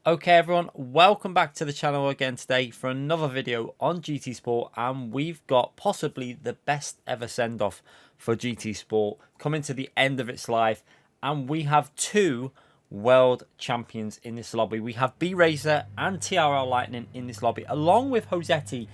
Okay everyone, welcome back to the channel again today for another video on GT Sport, and we've got possibly the best ever send-off for GT Sport coming to the end of its life, and we have two world champions in this lobby. We have B-Racer and TRL Lightning in this lobby, along with Josetti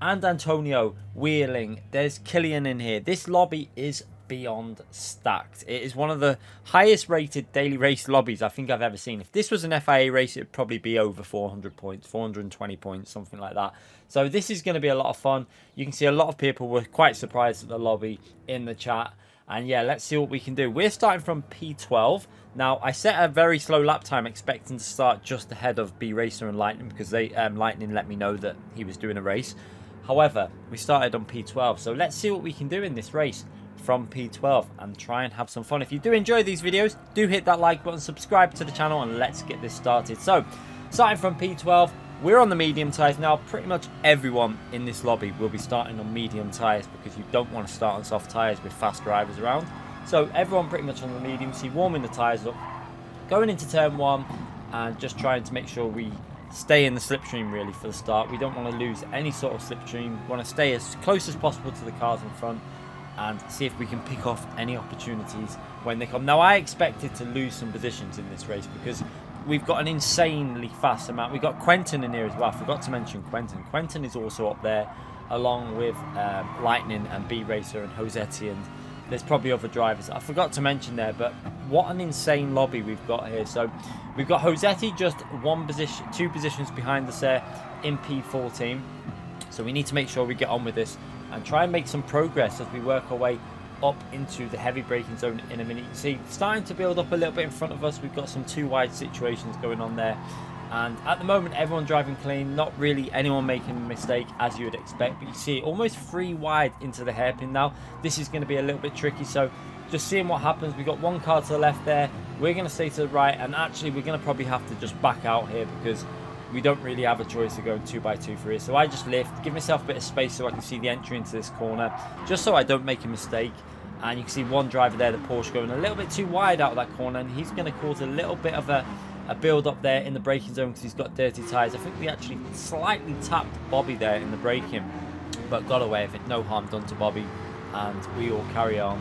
and Antonio wheeling. There's Killian in here. This lobby is beyond stacked. It is one of the highest rated daily race lobbies I think I've ever seen. If this was an FIA race, it'd probably be over 400 points, 420 points, something like that. So this is going to be a lot of fun. You can see a lot of people were quite surprised at the lobby in the chat. And yeah, let's see what we can do. We're starting from P12. Now, I set a very slow lap time, expecting to start just ahead of B-Racer and Lightning, because they Lightning let me know that he was doing a race. However, we started on P12, so let's see what we can do in this race from P12 and try and have some fun. If you do enjoy these videos, do hit that like button, subscribe to the channel, and let's get this started. So, starting from P12, we're on the medium tyres now. Pretty much everyone in this lobby will be starting on medium tyres because you don't want to start on soft tyres with fast drivers around. So everyone pretty much on the medium, so warming the tyres up, going into turn one, and just trying to make sure we stay in the slipstream really for the start. We don't want to lose any sort of slipstream. We want to stay as close as possible to the cars in front and see if we can pick off any opportunities when they come. Now, I expected to lose some positions in this race because we've got an insanely fast amount. We've got Quentin in here as well. I forgot to mention Quentin. Quentin is also up there along with Lightning and B-Racer and Josetti, and there's probably other drivers I forgot to mention there, but what an insane lobby we've got here. So we've got Josetti just two positions behind us there in P14. So we need to make sure we get on with this and try and make some progress as we work our way up into the heavy braking zone in a minute. You can see starting to build up a little bit in front of us. We've got some too wide situations going on there, and at the moment everyone driving clean, not really anyone making a mistake as you would expect. But you see almost 3 wide into the hairpin now. This is going to be a little bit tricky, so just seeing what happens. We've got one car to the left there, we're going to stay to the right, and actually we're going to probably have to just back out here because we don't really have a choice of going 2x2 for here. So I just lift, give myself a bit of space so I can see the entry into this corner, just so I don't make a mistake. And you can see one driver there, the Porsche, going a little bit too wide out of that corner, and he's going to cause a little bit of a build up there in the braking zone because he's got dirty tyres. I think we actually slightly tapped Bobby there in the braking, but got away with it. No harm done to Bobby, and we all carry on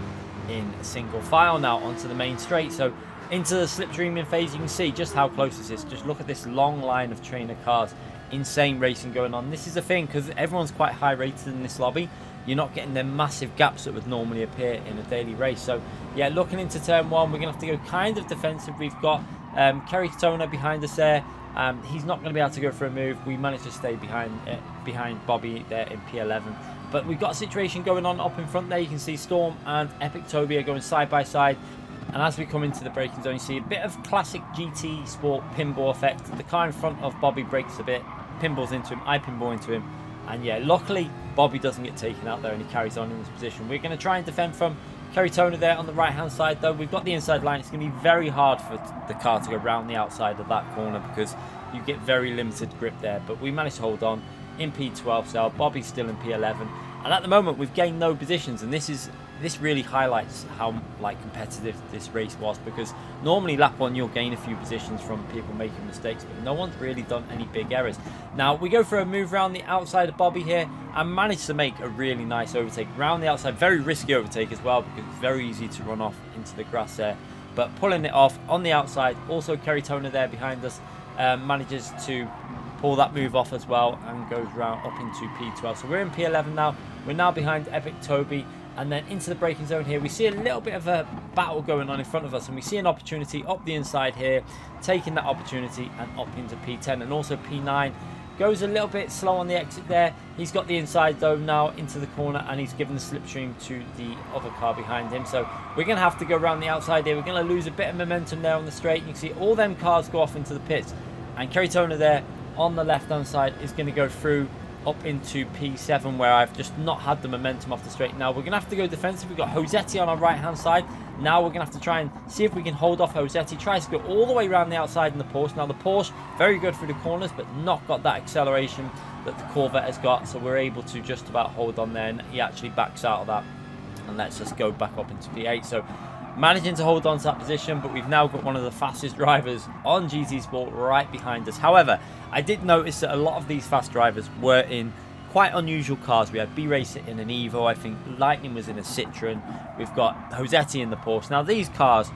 in single file now onto the main straight. So into the slipstreaming phase, you can see just how close this is. Just look at this long line of trainer cars. Insane racing going on. This is the thing, because everyone's quite high rated in this lobby, you're not getting the massive gaps that would normally appear in a daily race. So yeah, looking into turn one, we're going to have to go kind of defensive. We've got Kerry Katona behind us there. He's not going to be able to go for a move. We managed to stay behind Bobby there in P11. But we've got a situation going on up in front there. You can see Storm and Epic Toby are going side by side. And as we come into the braking zone, you see a bit of classic GT Sport pinball effect. The car in front of Bobby brakes a bit, pinballs into him, I pinball into him. And yeah, luckily Bobby doesn't get taken out there and he carries on in this position. We're going to try and defend from Kerry Toner there on the right hand side though. We've got the inside line. It's going to be very hard for the car to go around the outside of that corner because you get very limited grip there. But we managed to hold on in P12 cell. Bobby's still in P11. And at the moment we've gained no positions, and this really highlights how competitive this race was, because normally lap 1 you'll gain a few positions from people making mistakes, but no one's really done any big errors. Now we go for a move around the outside of Bobby here and managed to make a really nice overtake around the outside. Very risky overtake as well because it's very easy to run off into the grass there, but pulling it off on the outside. Also Kerry Toner there behind us manages to pull that move off as well and goes round up into P12. So we're in P11 now. We're now behind Epic Toby, and then into the braking zone here. We see a little bit of a battle going on in front of us, and we see an opportunity up the inside here, taking that opportunity and up into P10, and also P9 goes a little bit slow on the exit there. He's got the inside though now into the corner, and he's given the slipstream to the other car behind him. So we're going to have to go around the outside here. We're going to lose a bit of momentum there on the straight. You can see all them cars go off into the pits, and Kerry Toner there on the left hand side is going to go through up into P7, where I've just not had the momentum off the straight. Now we're going to have to go defensive. We've got Josetti on our right hand side. Now we're going to have to try and see if we can hold off Josetti. Tries to go all the way around the outside in the Porsche. Now the Porsche very good through the corners, but not got that acceleration that the Corvette has got, so we're able to just about hold on there, and he actually backs out of that and lets us go back up into P8. So managing to hold on to that position, but we've now got one of the fastest drivers on GT Sport right behind us. However, I did notice that a lot of these fast drivers were in quite unusual cars. We had B-Racer in an Evo, I think Lightning was in a Citroen, we've got Josetti in the Porsche. Now these cars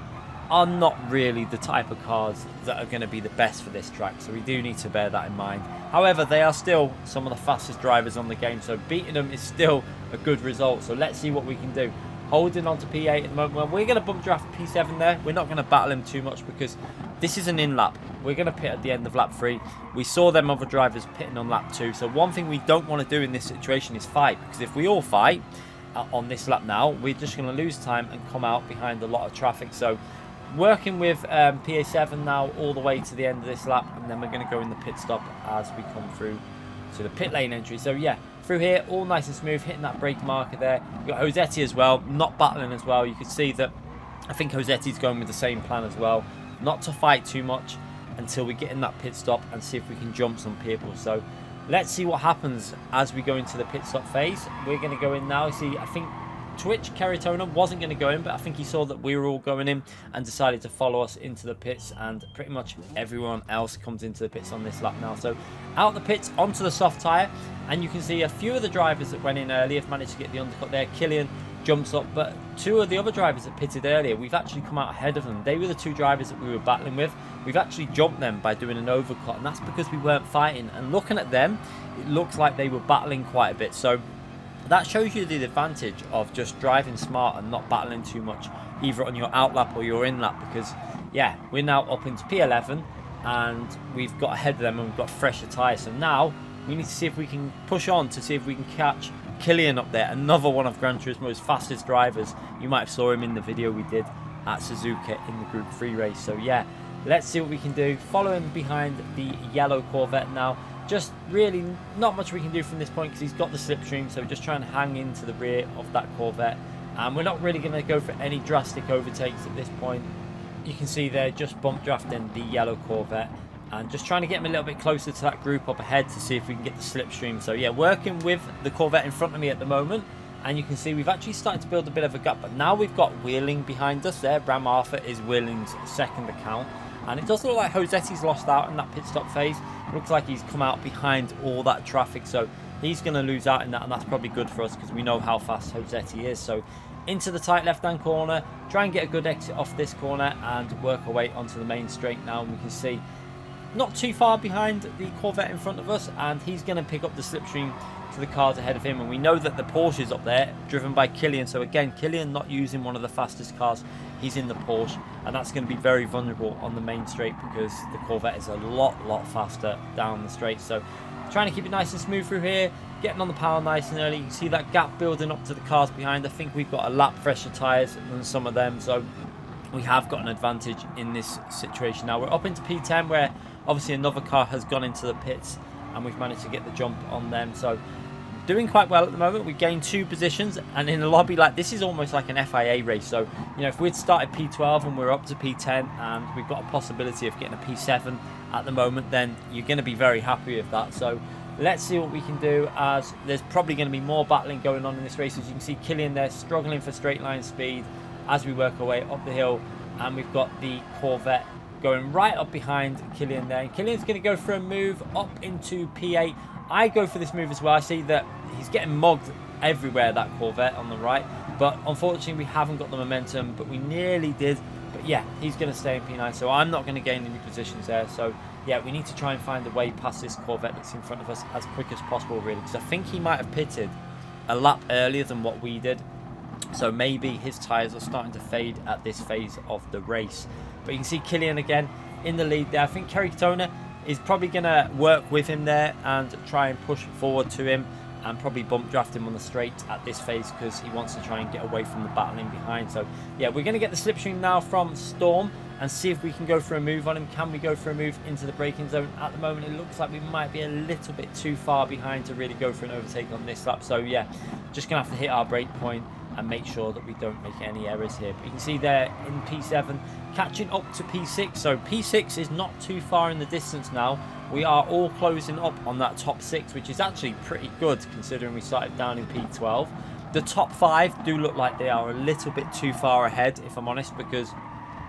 are not really the type of cars that are going to be the best for this track, so we do need to bear that in mind. However, they are still some of the fastest drivers on the game, so beating them is still a good result. So let's see what we can do. Holding on to P8 at the moment. Well, we're going to bump draft P7 there. We're not going to battle him too much because this is an in-lap. We're going to pit at the end of lap 3. We saw them other drivers pitting on lap 2. So one thing we don't want to do in this situation is fight, because if we all fight on this lap now, we're just going to lose time and come out behind a lot of traffic. So working with PA7 now all the way to the end of this lap, and then we're going to go in the pit stop as we come through to the pit lane entry. So yeah, through here, all nice and smooth, hitting that brake marker there. We've got Josetti as well, not battling as well. You can see that I think Josetti's going with the same plan as well, not to fight too much until we get in that pit stop and see if we can jump some people. So let's see what happens as we go into the pit stop phase. We're going to go in now. See, I think Twitch Keratona wasn't going to go in, but I think he saw that we were all going in and decided to follow us into the pits, and pretty much everyone else comes into the pits on this lap now. So out the pits onto the soft tyre, and you can see a few of the drivers that went in early have managed to get the undercut there. Killian jumps up, but two of the other drivers that pitted earlier, we've actually come out ahead of them. They were the two drivers that we were battling with. We've actually jumped them by doing an overcut, and that's because we weren't fighting. And looking at them, it looks like they were battling quite a bit. So that shows you the advantage of just driving smart and not battling too much, either on your out lap or your in lap, because yeah, we're now up into P11 and we've got ahead of them and we've got fresher tyres. So now we need to see if we can push on to see if we can catch Killian up there, another one of Gran Turismo's fastest drivers. You might have saw him in the video we did at Suzuka in the Group 3 race. So yeah, let's see what we can do. Following behind the yellow Corvette now. Just really not much we can do from this point because he's got the slipstream, so just trying to hang into the rear of that Corvette. And we're not really going to go for any drastic overtakes at this point. You can see there just bump drafting the yellow Corvette and just trying to get him a little bit closer to that group up ahead to see if we can get the slipstream. So yeah, working with the Corvette in front of me at the moment, and you can see we've actually started to build a bit of a gap, but now we've got Wheeling behind us there. Bram Arthur is Wheeling's second account. And it does look like Josetti's lost out in that pit stop phase. It looks like he's come out behind all that traffic, so he's going to lose out in that, and that's probably good for us because we know how fast Josetti is. So into the tight left-hand corner, try and get a good exit off this corner and work our way onto the main straight now. And we can see not too far behind the Corvette in front of us, and he's going to pick up the slipstream to the cars ahead of him. And we know that the Porsche is up there, driven by Killian. So again, Killian not using one of the fastest cars. He's in the Porsche, and that's going to be very vulnerable on the main straight because the Corvette is a lot faster down the straight. So trying to keep it nice and smooth through here, getting on the power nice and early. You can see that gap building up to the cars behind. I think we've got a lap fresher tyres than some of them, so we have got an advantage in this situation. Now we're up into P10 where obviously another car has gone into the pits and we've managed to get the jump on them. So doing quite well at the moment. We gained 2 positions, and in a lobby like this is almost like an FIA race. So you know, if we'd started P12 and we're up to P10 and we've got a possibility of getting a P7 at the moment, then you're going to be very happy with that. So let's see what we can do, as there's probably going to be more battling going on in this race. As you can see, Killian there struggling for straight line speed as we work our way up the hill, and we've got the Corvette going right up behind Killian there. And Killian's going to go for a move up into P8. I go for this move as well. I see that he's getting mugged everywhere, that Corvette on the right, but unfortunately we haven't got the momentum, but we nearly did. But yeah, he's going to stay in P9, so I'm not going to gain any positions there. So yeah, we need to try and find a way past this Corvette that's in front of us as quick as possible, really, because I think he might have pitted a lap earlier than what we did, so maybe his tyres are starting to fade at this phase of the race. But you can see Killian again in the lead there. I think Keratona is probably going to work with him there and try and push forward to him and probably bump draft him on the straight at this phase because he wants to try and get away from the battling behind. So yeah, we're going to get the slipstream now from Storm and see if we can go for a move on him. Can we go for a move into the braking zone? At the moment it looks like we might be a little bit too far behind to really go for an overtake on this lap. So yeah, just going to have to hit our brake point and make sure that we don't make any errors here. But you can see there in P7 catching up to P6, so P6 is not too far in the distance now. We are all closing up on that top 6, which is actually pretty good considering we started down in P12. The top 5 do look like they are a little bit too far ahead, if I'm honest, because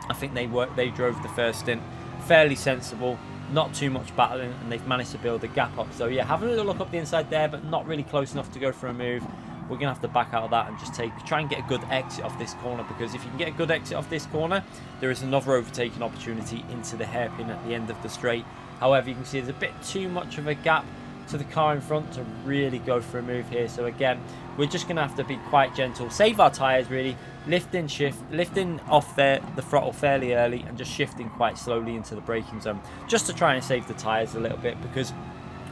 I think they drove the first stint fairly sensible, not too much battling, and they've managed to build a gap up. So yeah, having a little look up the inside there, but not really close enough to go for a move. We're going to have to back out of that and just try and get a good exit off this corner, because if you can get a good exit off this corner, there is another overtaking opportunity into the hairpin at the end of the straight. However, you can see there's a bit too much of a gap to the car in front to really go for a move here. So again, we're just going to have to be quite gentle, save our tyres really, lifting off the throttle fairly early and just shifting quite slowly into the braking zone, just to try and save the tyres a little bit, because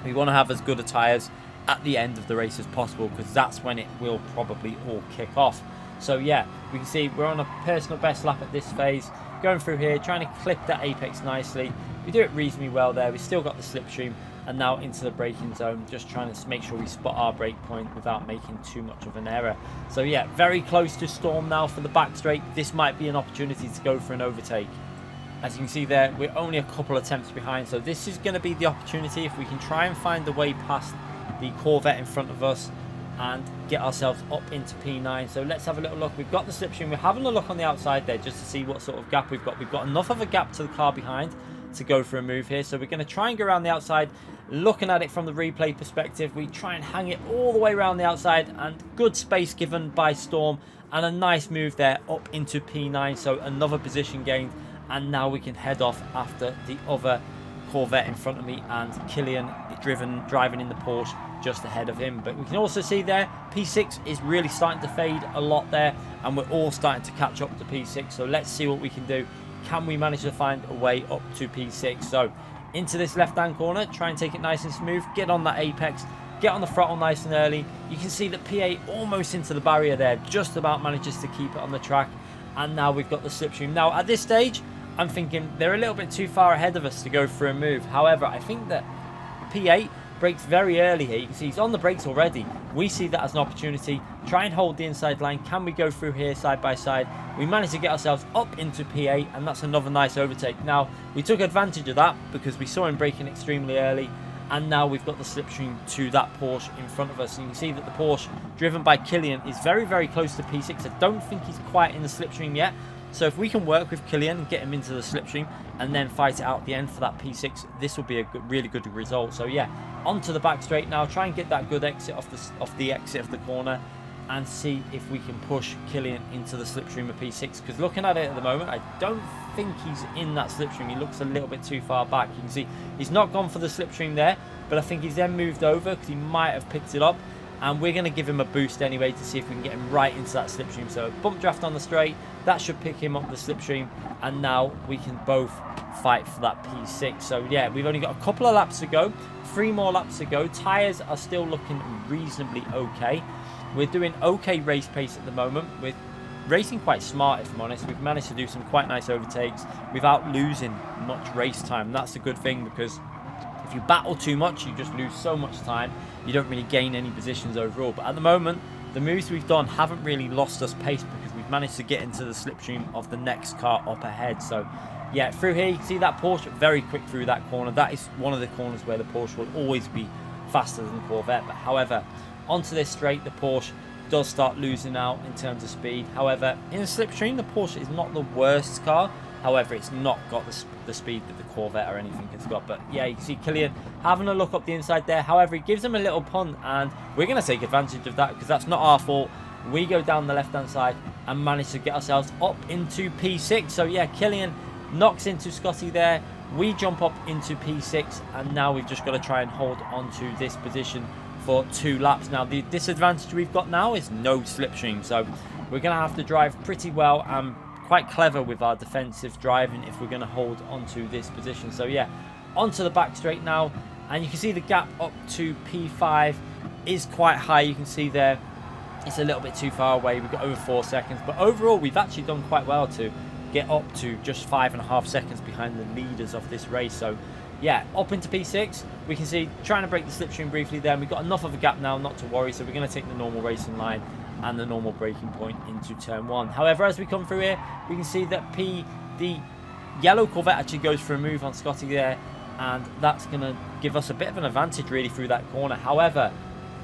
we want to have as good a tyres at the end of the race as possible, because that's when it will probably all kick off. So yeah, we can see we're on a personal best lap at this phase, going through here, trying to clip that apex nicely. We do it reasonably well there. We still got the slipstream, and now into the braking zone, just trying to make sure we spot our brake point without making too much of an error. So yeah, very close to Storm now for the back straight. This might be an opportunity to go for an overtake. As you can see there, we're only a couple attempts behind, so this is going to be the opportunity if we can try and find a way past the Corvette in front of us and get ourselves up into P9. So let's have a little look. We've got the slipstream. We're having a look on the outside there just to see what sort of gap we've got. We've got enough of a gap to the car behind to go for a move here. So we're going to try and go around the outside. Looking at it from the replay perspective, we try and hang it all the way around the outside, and good space given by Storm, and a nice move there up into P9. So another position gained, and now we can head off after the other Corvette in front of me, and Killian driving in the Porsche just ahead of him. But we can also see there P6 is really starting to fade a lot there, and we're all starting to catch up to P6. So let's see what we can do. Can we manage to find a way up to P6? So into this left hand corner, try and take it nice and smooth, get on that apex, get on the throttle nice and early. You can see that P8 almost into the barrier there, just about manages to keep it on the track, and now we've got the slipstream. Now at this stage I'm thinking they're a little bit too far ahead of us to go for a move. However, I think that P8 brakes very early here. You can see he's on the brakes already. We see that as an opportunity. Try and hold the inside line. Can we go through here side by side? We managed to get ourselves up into P8, and that's another nice overtake. Now, we took advantage of that because we saw him braking extremely early, and now we've got the slipstream to that Porsche in front of us. And you can see that the Porsche, driven by Killian, is very, very close to P6. I don't think he's quite in the slipstream yet. So if we can work with Killian and get him into the slipstream and then fight it out at the end for that P6, this will be a really good result. So yeah, onto the back straight now. Try and get that good exit off the exit of the corner, and see if we can push Killian into the slipstream of P6. Because looking at it at the moment, I don't think he's in that slipstream. He looks a little bit too far back. You can see he's not gone for the slipstream there, but I think he's then moved over because he might have picked it up. And we're going to give him a boost anyway to see if we can get him right into that slipstream. So a bump draft on the straight, that should pick him up the slipstream, and now we can both fight for that P6. So yeah, we've only got a couple of laps to go, 3 more laps to go. Tyres are still looking reasonably okay. We're doing okay race pace at the moment. We're racing quite smart, if I'm honest. We've managed to do some quite nice overtakes without losing much race time. That's a good thing, because if you battle too much, you just lose so much time. You don't really gain any positions overall. But at the moment, the moves we've done haven't really lost us pace, because we've managed to get into the slipstream of the next car up ahead. So yeah, through here you can see that Porsche very quick through that corner. That is one of the corners where the Porsche will always be faster than the Corvette. But however, onto this straight, the Porsche does start losing out in terms of speed. However, in the slipstream, the Porsche is not the worst car. However, it's not got the speed that the Corvette or anything has got. But yeah, you can see Killian having a look up the inside there. However, he gives him a little punt, and we're going to take advantage of that because that's not our fault. We go down the left-hand side and manage to get ourselves up into P6. So yeah, Killian knocks into Scotty there. We jump up into P6, and now we've just got to try and hold onto this position for 2 laps. Now, the disadvantage we've got now is no slipstream. So we're going to have to drive pretty well and quite clever with our defensive driving if we're going to hold onto this position. So yeah, onto the back straight now, and you can see the gap up to P5 is quite high. You can see there it's a little bit too far away. We've got over 4 seconds, but overall we've actually done quite well to get up to just 5.5 seconds behind the leaders of this race. So yeah, up into P6, we can see trying to break the slipstream briefly there. We've got enough of a gap now not to worry, so we're going to take the normal racing line and the normal braking point into turn 1. However, as we come through here, we can see that the yellow Corvette actually goes for a move on Scotty there, and that's going to give us a bit of an advantage really through that corner. However,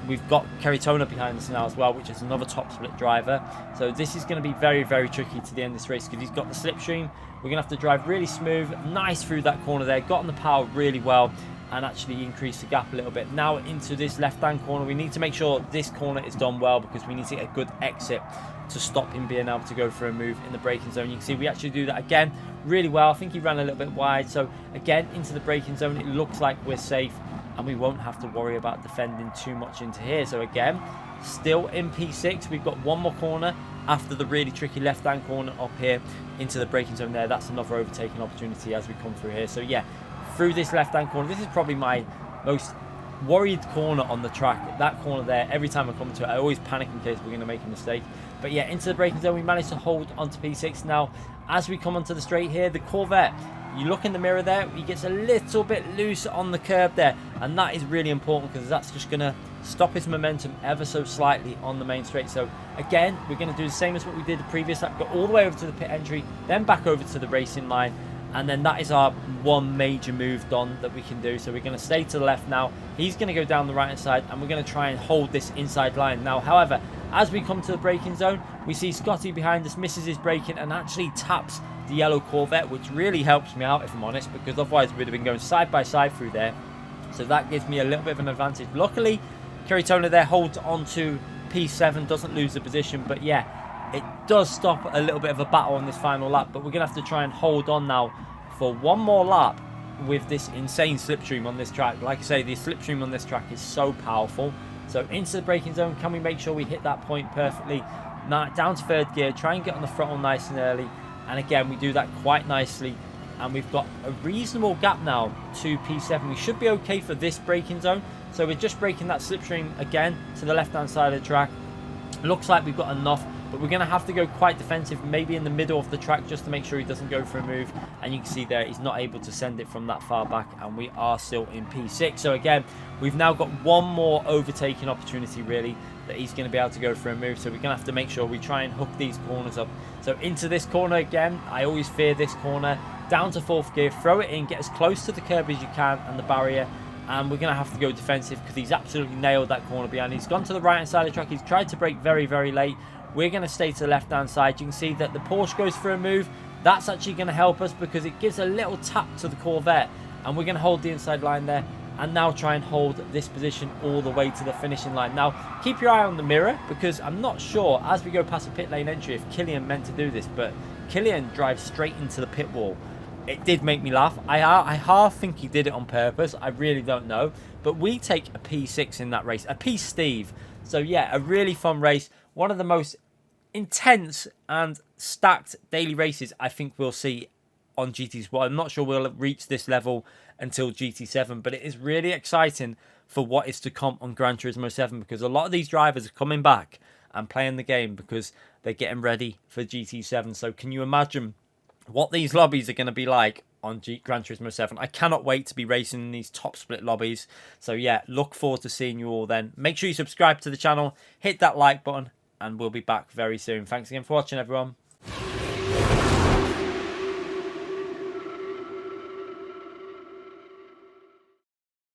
we've got Keritona behind us now as well, which is another top split driver. So this is going to be very, very tricky to the end of this race because he's got the slipstream. We're going to have to drive really smooth, nice through that corner there, got on the power really well, and actually increase the gap a little bit. Now into this left-hand corner, we need to make sure this corner is done well because we need to get a good exit to stop him being able to go for a move in the braking zone. You can see we actually do that again really well. I think he ran a little bit wide. So again, into the braking zone, it looks like we're safe and we won't have to worry about defending too much into here. So again, still in P6. We've got one more corner after the really tricky left-hand corner up here into the braking zone there. That's another overtaking opportunity as we come through here. So yeah, through this left-hand corner, this is probably my most worried corner on the track. That corner there, every time I come to it, I always panic in case we're going to make a mistake. But yeah, into the braking zone, we managed to hold onto P6. Now, as we come onto the straight here, the Corvette, you look in the mirror there, he gets a little bit loose on the curb there, and that is really important because that's just going to stop his momentum ever so slightly on the main straight. So again, we're going to do the same as what we did the previous lap, go all the way over to the pit entry, then back over to the racing line, and then that is our one major move done that we can do. So we're going to stay to the left now. He's going to go down the right hand side, and we're going to try and hold this inside line. Now, however, as we come to the braking zone, we see Scotty behind us misses his braking and actually taps the yellow Corvette, which really helps me out, if I'm honest, because otherwise we'd have been going side by side through there. So that gives me a little bit of an advantage. Luckily, Keritona there holds on to P7, doesn't lose the position, but yeah, it does stop a little bit of a battle on this final lap, but we're going to have to try and hold on now for one more lap with this insane slipstream on this track. Like I say, the slipstream on this track is so powerful. So into the braking zone, can we make sure we hit that point perfectly? Now, down to third gear, try and get on the throttle nice and early. And again, we do that quite nicely. And we've got a reasonable gap now to P7. We should be okay for this braking zone. So we're just braking that slipstream again to the left-hand side of the track. Looks like we've got enough, but we're going to have to go quite defensive, maybe in the middle of the track, just to make sure he doesn't go for a move. And you can see there, he's not able to send it from that far back, and we are still in P6. So again, we've now got one more overtaking opportunity, really, that he's going to be able to go for a move. So we're going to have to make sure we try and hook these corners up. So into this corner again, I always fear this corner. Down to fourth gear, throw it in, get as close to the curb as you can and the barrier. And we're going to have to go defensive because he's absolutely nailed that corner behind. He's gone to the right-hand side of the track. He's tried to brake very, very late. We're going to stay to the left-hand side. You can see that the Porsche goes for a move. That's actually going to help us because it gives a little tap to the Corvette. And we're going to hold the inside line there. And now try and hold this position all the way to the finishing line. Now, keep your eye on the mirror because I'm not sure, as we go past the pit lane entry, if Killian meant to do this. But Killian drives straight into the pit wall. It did make me laugh. I half think he did it on purpose. I really don't know. But we take a P6 in that race. A P-Steve. So, yeah, a really fun race. One of the most intense and stacked daily races I think we'll see on GT Sport. I'm not sure we'll reach this level until GT7. But it is really exciting for what is to come on Gran Turismo 7. Because a lot of these drivers are coming back and playing the game because they're getting ready for GT7. So, can you imagine what these lobbies are going to be like on Gran Turismo 7. I cannot wait to be racing in these top split lobbies. So yeah, look forward to seeing you all then. Make sure you subscribe to the channel, hit that like button, and we'll be back very soon. Thanks again for watching, everyone.